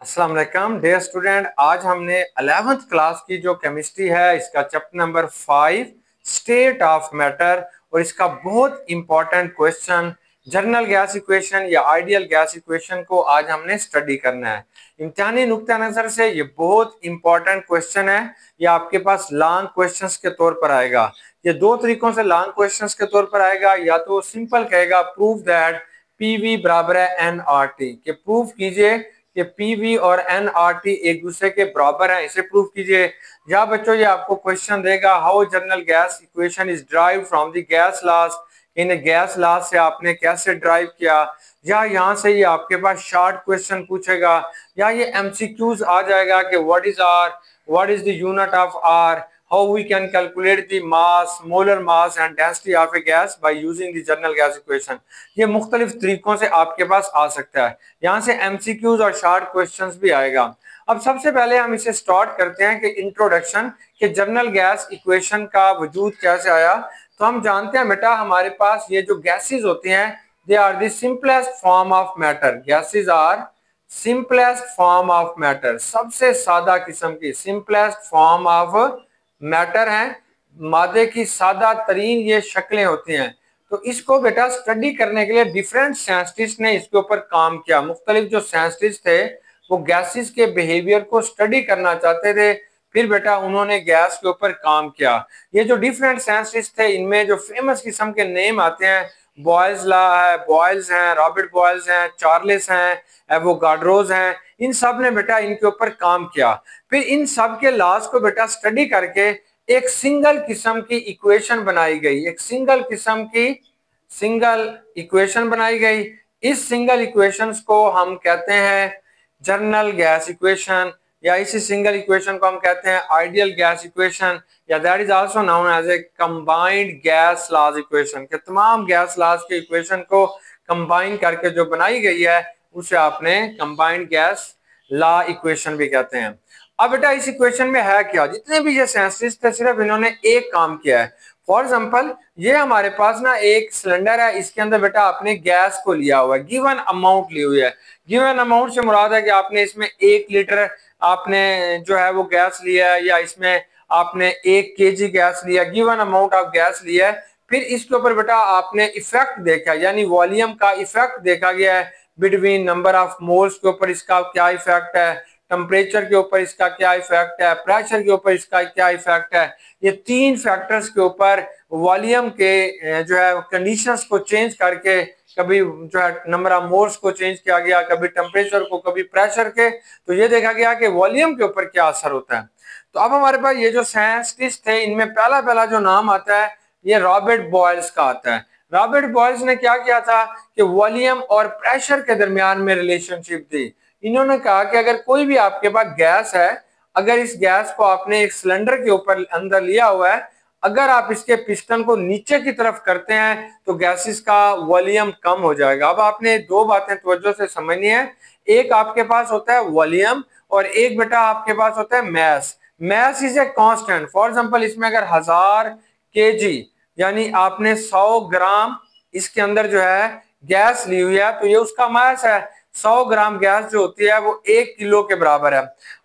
अस्सलाम वालेकुम dear student. आज हमने 11th क्लास की जो केमिस्ट्री है इसका chapter number 5 state of matter और इसका बहुत important question general gas equation या आइडियल गैस इक्वेशन को आज हमने स्टडी करना है। इम्तिहानी नुक्ता नजर से ये बहुत इंपॉर्टेंट क्वेश्चन है। ये आपके पास लॉन्ग क्वेश्चंस के तौर पर आएगा। ये दो तरीकों से लॉन्ग क्वेश्चंस के तौर पर आएगा। या तो सिंपल कहेगा प्रूव दैट पीवी बराबर है एनआरटी, के प्रूव कीजिए कि पीवी और एनआरटी एक दूसरे के बराबर हैं, इसे प्रूव कीजिए। या बच्चों ये आपको क्वेश्चन देगा how general gas equation is drive from the gas laws, इन गैस लॉज से आपने कैसे ड्राइव किया। या यहाँ से ये आपके पास शॉर्ट क्वेश्चन पूछेगा या ये एमसीक्यूज आ जाएगा कि what is R, what is the unit of R, how we can calculate the mass, molar mass and density of a gas by using the general gas equation। ये मुख्तलिफ तरीकों से आपके पास आ सकता है। यहाँ से एमसीक्यूज और शॉर्ट क्वेश्चंस भी आएगा। अब सबसे पहले हम इसे स्टार्ट करते हैं कि इंट्रोडक्शन के जनरल गैस इक्वेशन का वजूद कैसे आया। तो हम जानते हैं बेटा हमारे पास ये जो गैसेज होती हैं they are the simplest form of matter. Gases are simplest form of matter, सबसे सादा किस्म की सिंपलेस्ट फॉर्म ऑफ मैटर है। मादे की सादा तरीन ये शक्लें होती हैं। तो इसको बेटा स्टडी करने के लिए डिफरेंट साइंटिस्ट ने इसके ऊपर काम किया। मुख्तलिफ जो साइंटिस्ट थे वो गैसेस के बिहेवियर को स्टडी करना चाहते थे, फिर बेटा उन्होंने गैस के ऊपर काम किया। ये जो डिफरेंट साइंटिस्ट थे इनमें जो फेमस किस्म के नेम आते हैं, बॉयल्स लॉ है, बॉयल्स हैं, रॉबर्ट बॉयल्स हैं, चार्ल्स हैं, एवोगाड्रोज हैं, इन सब ने बेटा इनके ऊपर काम किया। फिर इन सब के लॉज को बेटा स्टडी करके एक सिंगल किस्म की इक्वेशन बनाई गई, एक सिंगल किस्म की सिंगल इक्वेशन बनाई गई। इस सिंगल इक्वेशंस को हम कहते हैं जनरल गैस इक्वेशन, या इसी सिंगल इक्वेशन को हम कहते हैं आइडियल गैस इक्वेशन, या that is also known as a combined gas laws equation. के तमाम गैस लॉज के इक्वेशन को कंबाइन करके जो बनाई गई है उसे आपने कंबाइंड गैस लॉ इक्वेशन भी कहते हैं। अब बेटा इस इक्वेशन में है क्या, जितने भी ये साइंटिस्ट थे सिर्फ इन्होंने एक काम किया है। फॉर एग्जांपल ये हमारे पास ना एक सिलेंडर है, इसके अंदर बेटा आपने गैस को लिया हुआ है, गिवन अमाउंट ली हुई है। गिवन अमाउंट से मुराद है कि आपने इसमें 1 लीटर आपने जो है वो गैस लिया है, या इसमें आपने 1 केजी गैस लिया, गिवन अमाउंट ऑफ गैस लिया है। फिर इसके ऊपर बेटा आपने इफेक्ट देखा, यानी वॉल्यूम का इफेक्ट देखा गया है बिटवीन नंबर ऑफ मोल्स के ऊपर इसका क्या इफेक्ट है, टेम्परेचर के ऊपर इसका क्या इफेक्ट है, प्रेशर के ऊपर इसका क्या इफेक्ट है। ये 3 फैक्टर्स के ऊपर वॉल्यूम के जो है कंडीशंस को चेंज करके कभी जो है नंबर ऑफ मोल्स को चेंज किया गया, कभी टेम्परेचर को, कभी प्रेशर के, तो ये देखा गया कि वॉल्यूम के ऊपर क्या असर होता है। तो अब हमारे पास ये जो साइंटिस्ट थे इनमें पहला जो नाम आता है ये रॉबर्ट बॉयल्स का आता है। रॉबर्ट बॉयल्स ने क्या किया था कि वॉल्यूम और प्रेशर के दरमियान में रिलेशनशिप थी। इन्होंने कहा कि अगर कोई भी आपके पास गैस है, अगर इस गैस को आपने एक सिलेंडर के ऊपर अंदर लिया हुआ है, अगर आप इसके पिस्टन को नीचे की तरफ करते हैं तो गैसेस का वॉल्यूम कम हो जाएगा। अब आपने दो बातें तवज्जो से समझनी है, एक आपके पास होता है वॉल्यूम और एक बेटा आपके पास होता है mass. Mass is a constant. For example इसमें अगर 1000 केजी यानी आपने 100 ग्राम इसके अंदर जो है गैस ली हुई है तो ये उसका मास है। 100 ग्राम गैस जो होती है वो 1 किलो के बराबर है।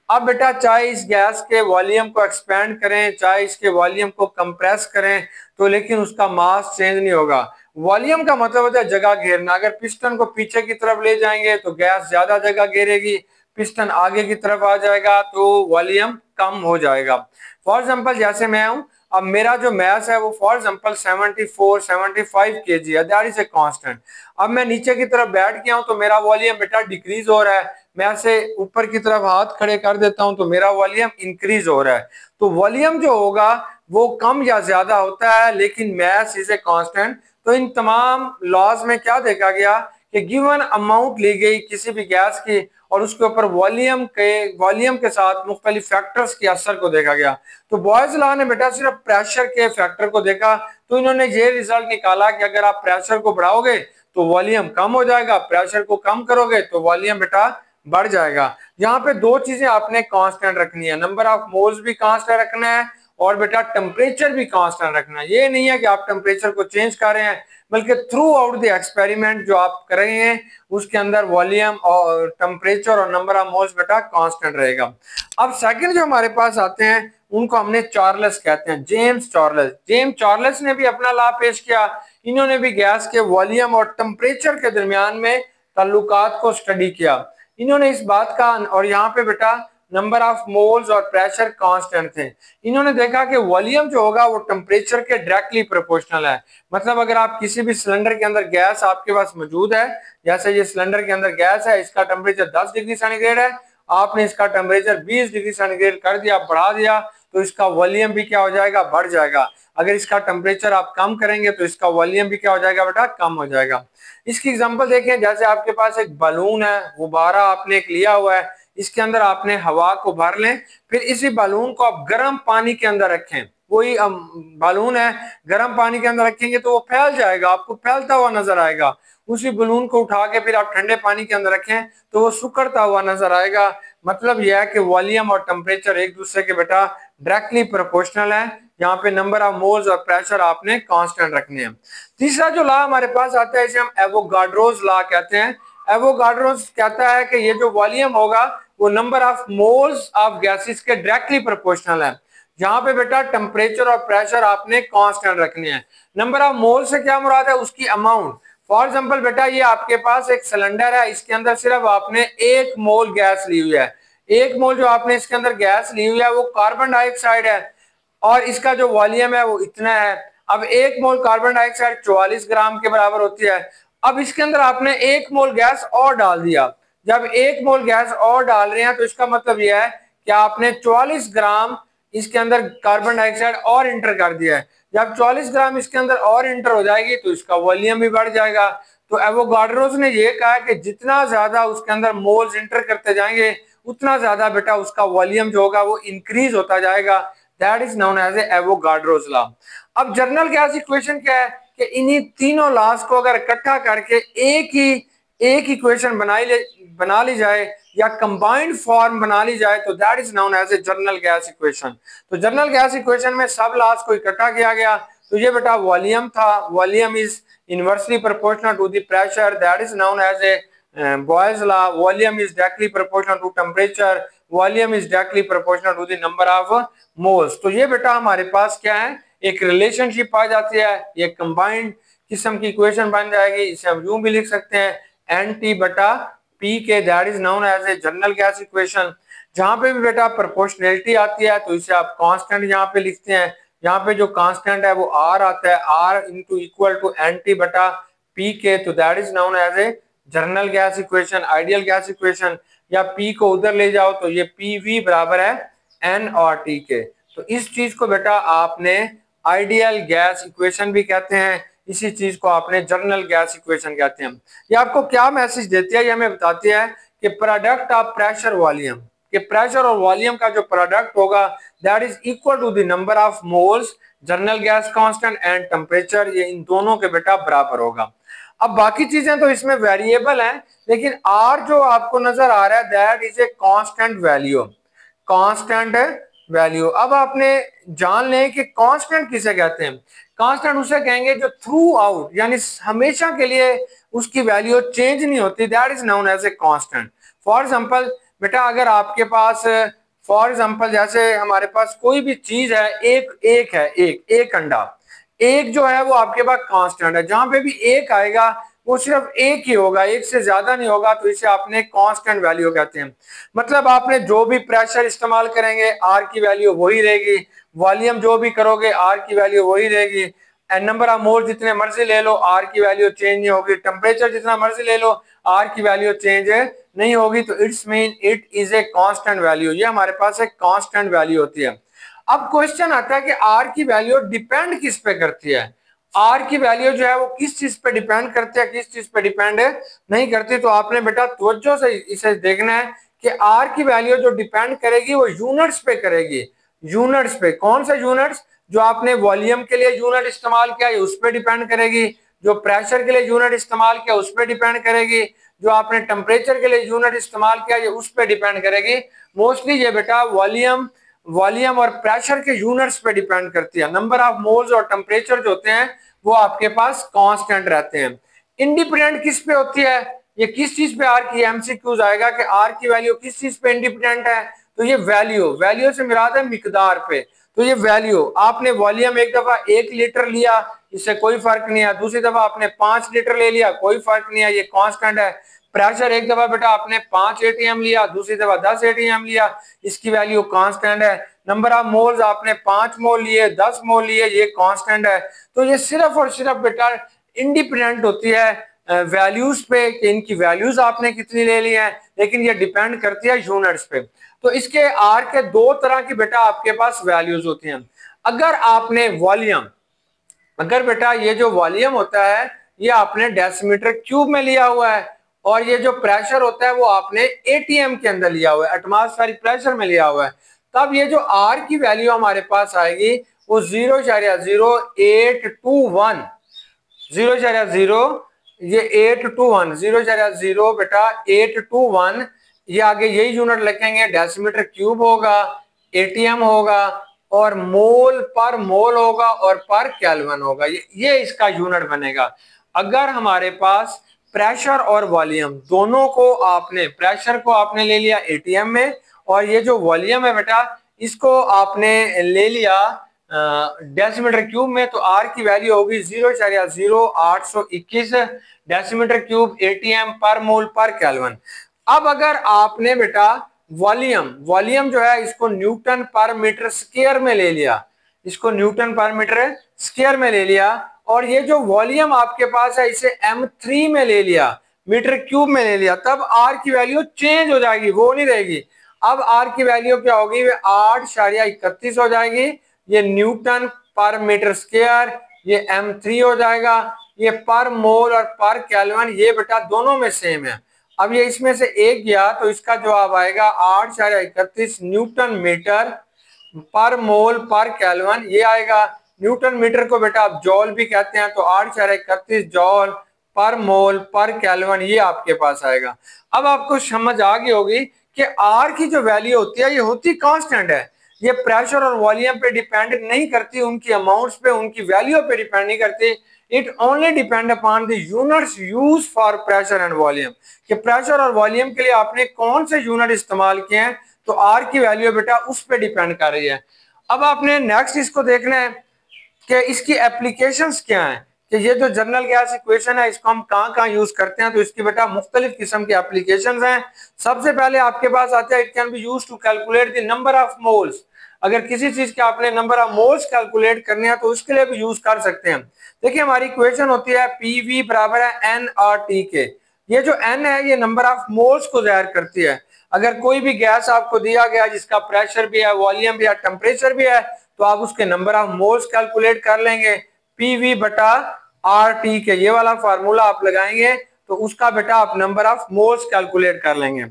अब बेटा चाहे इस गैस के वॉल्यूम को एक्सपेंड करें, चाहे इसके वॉल्यूम को कंप्रेस करें, तो लेकिन उसका मास चेंज नहीं होगा। वॉल्यूम का मतलब होता है जगह घेरना। अगर पिस्टन को पीछे की तरफ ले जाएंगे तो गैस ज्यादा जगह घेरेगी, पिस्टन आगे की तरफ आ जाएगा तो वॉल्यूम कम हो जाएगा। फॉर एग्जाम्पल जैसे मैं हूं, अब मेरा जो मैस है वो फॉर एग्जाम्पल 75 केजी है, दैट इज ए कांस्टेंट। अब मैं नीचे की तरफ बैठ गया हूं तो मेरा वॉल्यूम बेटा डिक्रीज हो रहा है। मैं ऐसे ऊपर की तरफ हाथ खड़े कर देता हूं तो मेरा वॉल्यूम इंक्रीज हो रहा है। तो वॉल्यूम जो होगा वो कम या ज्यादा होता है, लेकिन मैस इज ए कांस्टेंट। तो इन तमाम लॉज में क्या देखा गया कि गिवन अमाउंट ली गई किसी भी गैस की और उसके ऊपर वॉल्यूम के साथ मुख्तलिफ फैक्टर्स के असर को देखा गया। तो बॉयज लॉ ने बेटा सिर्फ प्रेशर के फैक्टर को देखा, तो इन्होंने ये रिजल्ट निकाला कि अगर आप प्रेशर को बढ़ाओगे तो वॉल्यूम कम हो जाएगा, प्रेशर को कम करोगे तो वॉल्यूम बेटा बढ़ जाएगा। यहाँ पे दो चीजें आपने कांस्टेंट रखनी है, नंबर ऑफ मोल्स भी कांस्टेंट रखना है और बेटा टेम्परेचर भी कांस्टेंट रखना। ये नहीं है कि आप टेम्परेचर को चेंज कर रहे हैं, बल्कि थ्रू आउट द एक्सपेरिमेंट जो आप कर रहे हैं उसके अंदर वॉल्यूम और टेम्परेचर और नंबर ऑफ मोल्स बेटा कांस्टेंट रहेगा। अब सेकंड जो हमारे पास आते हैं उनको हमने चार्ल्स कहते हैं, जेम्स चार्ल्स। जेम्स चार्ल्स ने भी अपना लॉ पेश किया। इन्होंने भी गैस के वॉल्यूम और टेम्परेचर के दरमियान में ताल्लुकात को स्टडी किया। इन्होंने इस बात का, और यहाँ पे बेटा नंबर ऑफ मोल्स और प्रेशर कांस्टेंट थे। इन्होंने देखा कि वॉल्यूम जो होगा वो टेम्परेचर के डायरेक्टली प्रोपोर्शनल है। मतलब अगर आप किसी भी सिलेंडर के अंदर गैस आपके पास मौजूद है, जैसे ये सिलेंडर के अंदर गैस है, इसका टेम्परेचर 10 डिग्री सेंटीग्रेड है, आपने इसका टेम्परेचर 20 डिग्री सेंटीग्रेड कर दिया, बढ़ा दिया, तो इसका वॉल्यूम भी क्या हो जाएगा, बढ़ जाएगा। अगर इसका टेम्परेचर आप कम करेंगे तो इसका वॉल्यूम भी क्या हो जाएगा बेटा, कम हो जाएगा। इसकी एग्जांपल देखें, जैसे आपके पास एक बलून है, गुब्बारा आपने एक लिया हुआ है, इसके अंदर आपने हवा को भर लें, फिर इसी बलून को आप गर्म पानी के अंदर रखें। कोई बलून है, गर्म पानी के अंदर रखेंगे तो वो फैल जाएगा, आपको फैलता हुआ नजर आएगा। उसी बलून को उठा के फिर आप ठंडे पानी के अंदर रखें तो वो सुकड़ता हुआ नजर आएगा। मतलब यह है कि वॉल्यूम और टेम्परेचर एक दूसरे के बेटा डायरेक्टली प्रोपोर्शनल है। यहाँ पे नंबर ऑफ मोल्स और प्रेशर आपने कांस्टेंट रखने हैं। तीसरा जो लॉ हमारे पास आता है इसे हम एवोगाड्रोस लॉ कहते हैं। एवोगाड्रोस कहता है कि ये जो वॉल्यूम होगा वो number of moles of gases के डायरेक्टली प्रोपोर्शनल है। यहाँ पे बेटा टेम्परेचर और प्रेशर आपने कांस्टेंट रखने हैं। नंबर ऑफ मोल से क्या मुराद है, उसकी अमाउंट। फॉर एग्जांपल बेटा ये आपके पास एक सिलेंडर है, इसके अंदर सिर्फ आपने 1 मोल गैस ली हुई है। 1 मोल जो आपने इसके अंदर गैस ली हुई है वो कार्बन डाइऑक्साइड है, और इसका जो वॉल्यूम है वो इतना है। अब 1 मोल कार्बन डाइऑक्साइड 44 ग्राम के बराबर होती है। अब इसके अंदर आपने 1 मोल गैस और डाल दिया। जब 1 मोल गैस और डाल रहे हैं तो इसका मतलब यह है कि आपने 44 ग्राम इसके अंदर कार्बन डाइऑक्साइड और इंटर कर दिया है। जब 44 ग्राम इसके अंदर और इंटर हो जाएगी तो इसका वॉल्यूम भी बढ़ जाएगा। तो एवोगाड्रोस ने ये कहा कि जितना ज्यादा उसके अंदर मोल्स इंटर करते जाएंगे उतना ज्यादा बेटा उसका वॉल्यूम जो होगा वो इंक्रीज होता जाएगा। That is known as Avogadro's law. अब जनरल गैस इक्वेशन क्या है कि इन्हीं तीनों लॉज को अगर इकट्ठा करके एक इक्वेशन बना ली जाए या कंबाइंड फॉर्म बना ली जाए तो that is known as a general gas equation. तो जनरल गैस इक्वेशन में सब लॉज को इकट्ठा किया गया। तो ये बेटा वॉल्यूम था, volume is inversely proportional to the pressure, that is known as a Boyle's law. Volume is directly proportional to temperature. Volume is directly proportional to the number of moles. तो ये बेटा हमारे पास क्या है, एक रिलेशनशिप आ जाती है, ये कंबाइंड किस्म की इक्वेशन बन जाएगी। इसे हम यूं भी लिख सकते हैं NT बटा P के, that is known as a general gas equation. जहां पे भी बेटा प्रोपोर्शनलिटी आती है तो इसे आप कांस्टेंट यहाँ पे लिखते हैं। यहाँ पे जो कांस्टेंट है वो R आता है, R into equal to NT बटा P के, तो that is known as a general gas equation, ideal gas equation. या P को उधर ले जाओ तो ये PV बराबर है N और T के। तो इस चीज को बेटा आपने आइडियल गैस इक्वेशन भी कहते हैं, इसी चीज को आपने जनरल गैस इक्वेशन कहते हैं। ये आपको क्या मैसेज देती है, ये हमें बताती है कि प्रोडक्ट ऑफ प्रेशर वॉल्यूम, कि प्रेशर और वॉल्यूम का जो प्रोडक्ट होगा that is equal to the number of moles, general gas constant and temperature, ये इन दोनों के बेटा बराबर होगा। अब बाकी चीजें तो इसमें वेरिएबल हैं, लेकिन R जो आपको नजर आ रहा है that is a constant value, constant value. अब आपने जान लें कि कांस्टेंट किसे कहते हैं। कांस्टेंट उसे कहेंगे जो थ्रू आउट यानी हमेशा के लिए उसकी वैल्यू चेंज नहीं होती, that is known as a constant. For example बेटा अगर आपके पास फॉर एग्जांपल जैसे हमारे पास कोई भी चीज है, एक अंडा, एक जो है वो आपके पास कांस्टेंट है। जहां पे भी एक आएगा वो सिर्फ एक ही होगा, एक से ज्यादा नहीं होगा, तो इसे आपने कांस्टेंट वैल्यू कहते हैं। मतलब आपने जो भी प्रेशर इस्तेमाल करेंगे R की वैल्यू वही रहेगी, वॉल्यूम जो भी करोगे R की वैल्यू वही रहेगी, एंड नंबर ऑफ मोल जितने मर्जी ले लो R की वैल्यू चेंज नहीं होगी, टेम्परेचर जितना मर्जी ले लो R की वैल्यू चेंज नहीं होगी। तो it's mean it is a constant value, ये हमारे पास एक कांस्टेंट वैल्यू होती है। अब क्वेश्चन आता है कि R की वैल्यू डिपेंड किस पे करती है। R की वैल्यू जो है वो किस चीज पे डिपेंड करती है, किस चीज पे डिपेंड नहीं करती। तो आपने बेटा तवज्जो से इसे देखना है कि R की वैल्यू जो डिपेंड करेगी वो यूनिट्स पे करेगी। यूनिट्स पे, कौन से यूनिट्स, जो आपने वॉल्यूम के लिए यूनिट इस्तेमाल किया उस पर डिपेंड करेगी, जो प्रेशर के लिए यूनिट इस्तेमाल किया उस पर डिपेंड करेगी, जो आपने टेम्परेचर के लिए यूनिट इस्तेमाल किया ये उस पर डिपेंड करेगी। मोस्टली ये बेटा वॉल्यूम और प्रेशर के यूनिट्स पे डिपेंड करती है। नंबर ऑफ मोल्स और टेम्परेचर जो होते हैं वो आपके पास कांस्टेंट रहते हैं। इंडिपेंडेंट किस पे होती है, ये किस चीज पे आर की एमसीक्यूज आएगा कि आर की वैल्यू किस चीज पे इंडिपेंडेंट है, तो ये वैल्यू से मुराद है मिकदार पे। तो ये वैल्यू आपने वॉल्यूम एक दफा 1 लीटर लिया, इससे कोई फर्क नहीं है, दूसरी दफा आपने 5 लीटर ले लिया, कोई फर्क नहीं है, ये कांस्टेंट है। प्रेशर एक दफा बेटा आपने 5 ATM लिया, दूसरी दफा 10 ATM लिया, इसकी वैल्यू कांस्टेंट है। नंबर ऑफ मोल्स आपने 5 मोल लिए, 10 मोल लिए, ये कांस्टेंट है। तो ये सिर्फ और सिर्फ बेटा इंडिपेंडेंट होती है वैल्यूज पे कि इनकी वैल्यूज आपने कितनी ले ली है, लेकिन ये डिपेंड करती है यूनिट्स पे। तो इसके आर के दो तरह की बेटा आपके पास वैल्यूज होती हैं। अगर आपने वॉल्यूम, अगर बेटा ये जो वॉल्यूम होता है ये आपने डेसीमीटर क्यूब में लिया हुआ है, और ये जो प्रेशर होता है वो आपने एटीएम के अंदर लिया हुआ है, एटमॉस्फेरिक प्रेशर में लिया हुआ है, तब ये जो आर की वैल्यू हमारे पास आएगी वो 0.0821 0.0 ये 821 0.0 बेटा 821, ये आगे यही यूनिट लिखेंगे, डेसीमीटर क्यूब होगा, एटीएम होगा, और मोल पर मोल होगा और पर केल्विन होगा, ये इसका यूनिट बनेगा। अगर हमारे पास प्रेशर और वॉल्यूम दोनों को आपने, प्रेशर को आपने ले लिया एटीएम में, और ये जो वॉल्यूम है बेटा इसको आपने ले लिया डेसीमीटर क्यूब में, तो आर की वैल्यू होगी 0.0821 डेसीमीटर क्यूब एटीएम पर मोल पर केल्विन। अब अगर आपने बेटा वॉल्यूम जो है इसको न्यूटन पर मीटर स्क्वायर में ले लिया, इसको न्यूटन पर मीटर स्क्वायर में ले लिया, और ये जो वॉल्यूम आपके पास है इसे M3 में ले लिया, मीटर क्यूब में ले लिया, तब आर की वैल्यू चेंज हो जाएगी, वो नहीं रहेगी। अब आर की वैल्यू क्या होगी, वे 8.31 हो जाएगी, ये न्यूटन पर मीटर स्क्वायर, ये M3 हो जाएगा, ये पर मोल और पर केल्विन ये बेटा दोनों में सेम है। अब ये इसमें से एक गया तो इसका जवाब आएगा 8.31 न्यूटन मीटर पर मोल पर केल्विन, ये आएगा। न्यूटन मीटर को बेटा आप जॉल भी कहते हैं, तो 8.31 जॉल पर मोल पर केल्विन ये आपके पास आएगा। अब आपको समझ आ गई होगी कि आर की जो वैल्यू होती है ये होती कांस्टेंट है, ये प्रेशर और वॉल्यूम पे डिपेंड नहीं करती, उनकी अमाउंट्स पे, उनकी वैल्यू पे डिपेंड नहीं करती। It only depend upon the units use for pressure and volume, कि प्रेशर और वॉल्यूम के लिए आपने कौन से यूनिट इस्तेमाल किए हैं, तो आर की वैल्यू बेटा उस पर डिपेंड कर रही है। अब आपने नेक्स्ट इसको देखना है कि इसकी एप्लीकेशंस क्या हैं, कि ये जो जनरल गैस इक्वेशन है इसको हम कहाँ कहाँ यूज करते हैं, तो इसकी बेटा मुख्तलिफ किस्म की एप्लीकेशंस हैं। सबसे पहले आपके पास आता है it can be used to calculate the number of moles, अगर किसी चीज के आपने नंबर ऑफ मोल्स कैलकुलेट करने हैं तो उसके लिए भी यूज कर सकते हैं। देखिए हमारी इक्वेशन होती है पीवी बराबर है एन आर टी के, ये जो एन है ये नंबर ऑफ मोल्स को जाहिर करती है। अगर कोई भी गैस आपको दिया गया जिसका प्रेशर भी है, वॉल्यूम भी है, टेम्परेचर भी है, तो आप उसके नंबर ऑफ मोल्स कैलकुलेट कर लेंगे, पीवी बटा आर टी के, ये वाला फार्मूला आप लगाएंगे तो उसका बेटा आप नंबर ऑफ मोल्स कैलकुलेट कर लेंगे।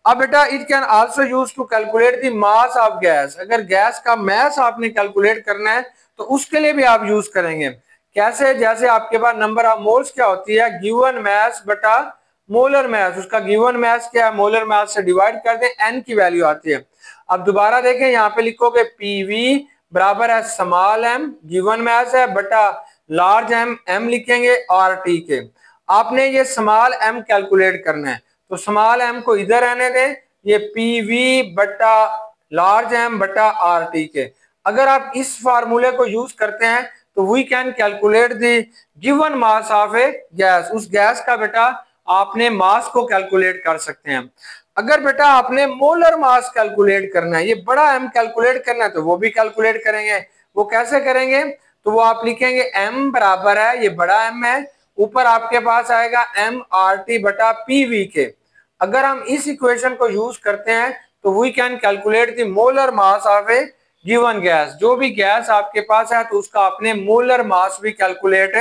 अब बेटा it can also use to calculate the mass of gas, अगर गैस का मास आपने कैलकुलेट करना है तो उसके लिए भी आप यूज करेंगे। कैसे, जैसे आपके पास नंबर ऑफ मोल्स क्या होती है, गिवन मास बटा मोलर मास, उसका गिवन मास क्या है, मोलर मास से डिवाइड कर दें, एन की वैल्यू आती है। अब दोबारा देखें, यहाँ पे लिखोगे पीवी बराबर है स्मॉल एम, गिवन मास है, बटा लार्ज एम, एम लिखेंगे आर टी के। आपने ये स्मॉल एम कैलकुलेट करना है, तो स्मॉल एम को इधर रहने दें, ये पीवी बटा लार्ज एम बटा आर टी के। अगर आप इस फार्मूले को यूज करते हैं तो we can calculate the given mass of a gas, उस गैस का बेटा आपने मास को कैलकुलेट कर सकते हैं। अगर बेटा आपने मोलर मास कैलकुलेट करना है, ये बड़ा एम कैलकुलेट करना है, तो वो भी कैलकुलेट करेंगे। वो कैसे करेंगे, तो वो आप लिखेंगे एम बराबर है, ये बड़ा एम है, ऊपर आपके पास आएगा एम आर टी बटा पी वी के। अगर हम इस इक्वेशन को यूज करते हैं तो we can calculate the molar mass of a given gas, जो भी गैस आपके पास है तो उसका आपने मोलर मास भी कैलकुलेट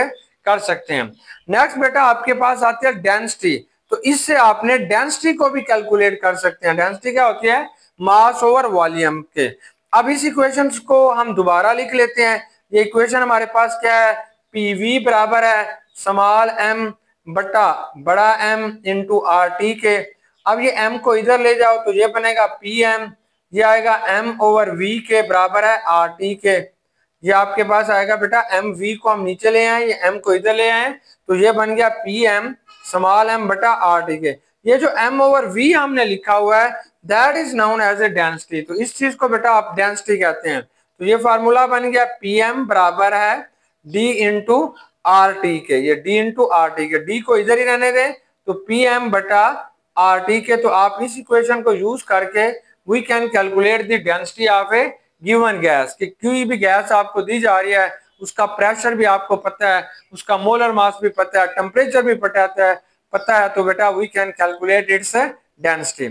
कर सकते हैं। नेक्स्ट बेटा आपके पास आती है डेंसिटी, तो इससे आपने डेंसिटी को भी कैलकुलेट कर सकते हैं। डेंसिटी क्या होती है, मास ओवर वॉल्यूम के। अब इस इक्वेशन को हम दोबारा लिख लेते हैं। ये इक्वेशन हमारे पास क्या है, पीवी बराबर है स्मॉल एम बटा बड़ा एम इंटू आर टी के। अब ये एम को इधर ले जाओ तो ये बनेगा पी एम, ये आएगा m ओवर v के बराबर है आर टी के। ये आपके पास आएगा बेटा एम वी को हम नीचे ले आए, ये एम को इधर ले आए, तो ये बन गया पी एम स्मॉल एम बटा आर टी के। ये जो एम ओवर वी हमने लिखा हुआ है that is known as a density, तो इस चीज को बेटा आप डेंसिटी कहते हैं। तो ये फार्मूला बन गया पी एम बराबर है डी इंटू आर टी के, ये डी इंटू आर टी के, डी को इधर ही रहने दें तो पी एम बटा आर टी के। तो आप इस इक्वेशन को यूज करके we can calculate the density of a given gas, कि कोई भी गैस आपको दी जा रही है उसका प्रेशर भी आपको पता है, उसका मोलर मास भी पता है, टेम्परेचर भी पता है, तो बेटा we can calculate its density.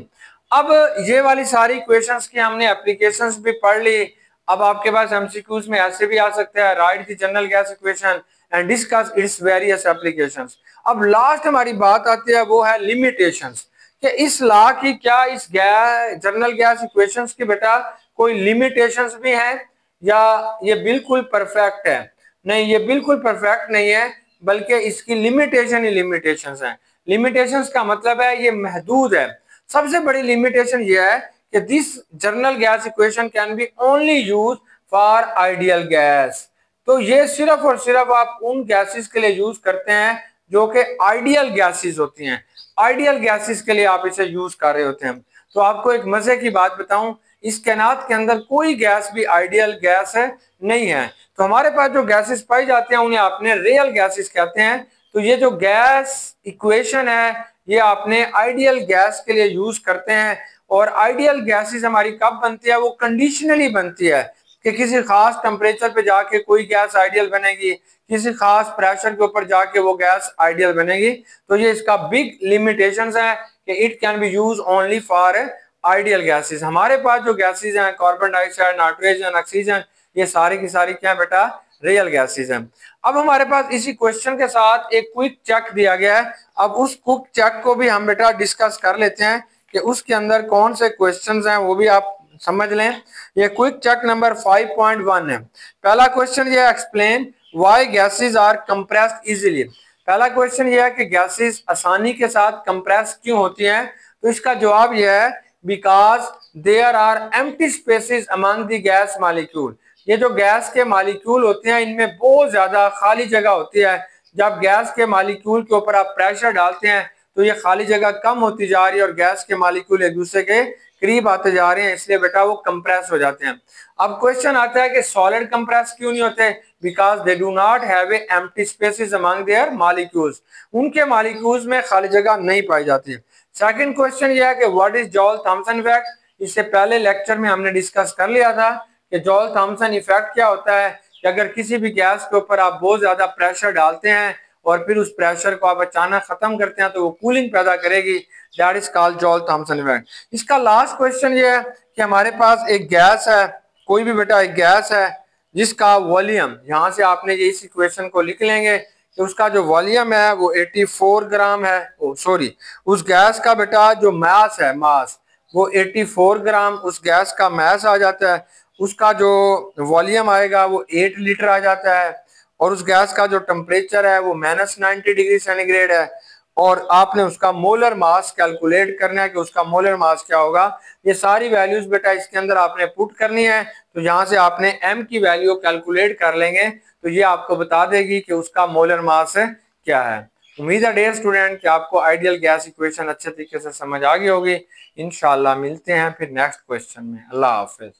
अब ये वाली सारी इक्वेशंस की हमने एप्लीकेशंस भी पढ़ ली। अब आपके पास एमसीक्यूज में ऐसे भी आ सकते हैं, right the general gas equation and discuss its various applications. अब लास्ट हमारी बात आती है वो है लिमिटेशंस, कि इस लॉ की क्या इस जनरल गैस इक्वेशंस की बेटा कोई लिमिटेशंस भी हैं या ये बिल्कुल परफेक्ट है? नहीं, ये बिल्कुल परफेक्ट नहीं है, बल्कि इसकी लिमिटेशन ही लिमिटेशंस हैं। लिमिटेशंस का मतलब है ये महदूद है। सबसे बड़ी लिमिटेशन ये है कि this general gas equation can be only use for ideal gas. तो ये सिर्फ और सिर्फ आप उन गैसेस के लिए यूज करते हैं जो कि आइडियल गैसेस होती हैं, आइडियल गैसेस के लिए आप इसे यूज कर रहे होते हैं। तो आपको एक मजे की बात बताऊं, इस कायनात के अंदर कोई गैस भी आइडियल गैस है नहीं है। तो हमारे पास जो गैसेस पाई जाती हैं उन्हें आपने रियल गैसेस कहते हैं। तो ये जो गैस इक्वेशन है ये आपने आइडियल गैस के लिए यूज करते हैं। और आइडियल गैसेस हमारी कब बनती है? वो कंडीशनली बनती है कि किसी खास टेम्परेचर पे जाके कोई गैस आइडियल बनेगी, किसी खास प्रेशर के ऊपर जाके वो गैस आइडियल बनेगी। तो ये इसका बिग लिमिटेशंस है कि it can B use only for ideal gases. हमारे पास जो गैसेस हैं कार्बन डाइऑक्साइड, नाइट्रोजन, ऑक्सीजन, ये सारी की सारी क्या बेटा रियल गैसेस हैं। अब हमारे पास इसी क्वेश्चन के साथ एक क्विक चेक दिया गया है। अब उस क्विक चेक को भी हम बेटा डिस्कस कर लेते हैं कि उसके अंदर कौन से क्वेश्चंस हैं वो भी आप समझ लें। ये क्विक चेक नंबर 5.1 है। पहला क्वेश्चन ये explain why gases are compressed easily. पहला क्वेश्चन ये है कि गैसेस आसानी के साथ कंप्रेस क्यों होती हैं? तो इसका जवाब ये है because there are empty spaces among the gas molecule. ये जो गैस के मॉलिक्यूल होते हैं इनमें बहुत ज्यादा खाली जगह होती है। जब गैस के मॉलिक्यूल के ऊपर आप प्रेशर डालते हैं तो ये खाली जगह कम होती जा रही है और गैस के मॉलिक्यूल एक दूसरे के करीब आते जा रहे हैं, इसलिए बेटा वो कंप्रेस हो जाते हैं। अब क्वेश्चन आता है कि सॉलिड कंप्रेस क्यों नहीं होते? Because they do not have empty spaces among their molecules. उनके मॉलिक्यूल्स में खाली जगह नहीं पाई जाती। सेकंड क्वेश्चन ये है कि what is Joule Thomson effect. इससे पहले लेक्चर में हमने डिस्कस कर लिया था कि जॉल थॉमसन इफेक्ट क्या होता है, कि अगर किसी भी गैस के ऊपर आप बहुत ज्यादा प्रेशर डालते हैं और फिर उस प्रेशर को आप अचानक खत्म करते हैं तो वो कूलिंग पैदा करेगी, that is called Joule Thomson effect. इसका लास्ट क्वेश्चन ये है कि हमारे पास एक गैस है, कोई भी बेटा एक गैस है जिसका वॉल्यूम, यहां से आपने ये इस इक्वेशन को लिख लेंगे कि उसका जो वॉल्यूम है वो 84 ग्राम है। सॉरी, उस गैस का बेटा जो मास है, मास वो 84 ग्राम उस गैस का मास आ जाता है। उसका जो वॉल्यूम आएगा वो 8 लीटर आ जाता है और उस गैस का जो टेम्परेचर है वो -90 डिग्री सेंटीग्रेड है। और आपने उसका मोलर मास कैलकुलेट करना है कि उसका मोलर मास क्या होगा। ये सारी वैल्यूज बेटा इसके अंदर आपने पुट करनी है। तो यहाँ से आपने m की वैल्यू कैलकुलेट कर लेंगे तो ये आपको बता देगी कि उसका मोलर मास क्या है। उम्मीद है डियर स्टूडेंट कि आपको आइडियल गैस इक्वेशन अच्छे तरीके से समझ आ गई होगी। इंशाल्लाह मिलते हैं फिर नेक्स्ट क्वेश्चन में। अल्लाह हाफिज।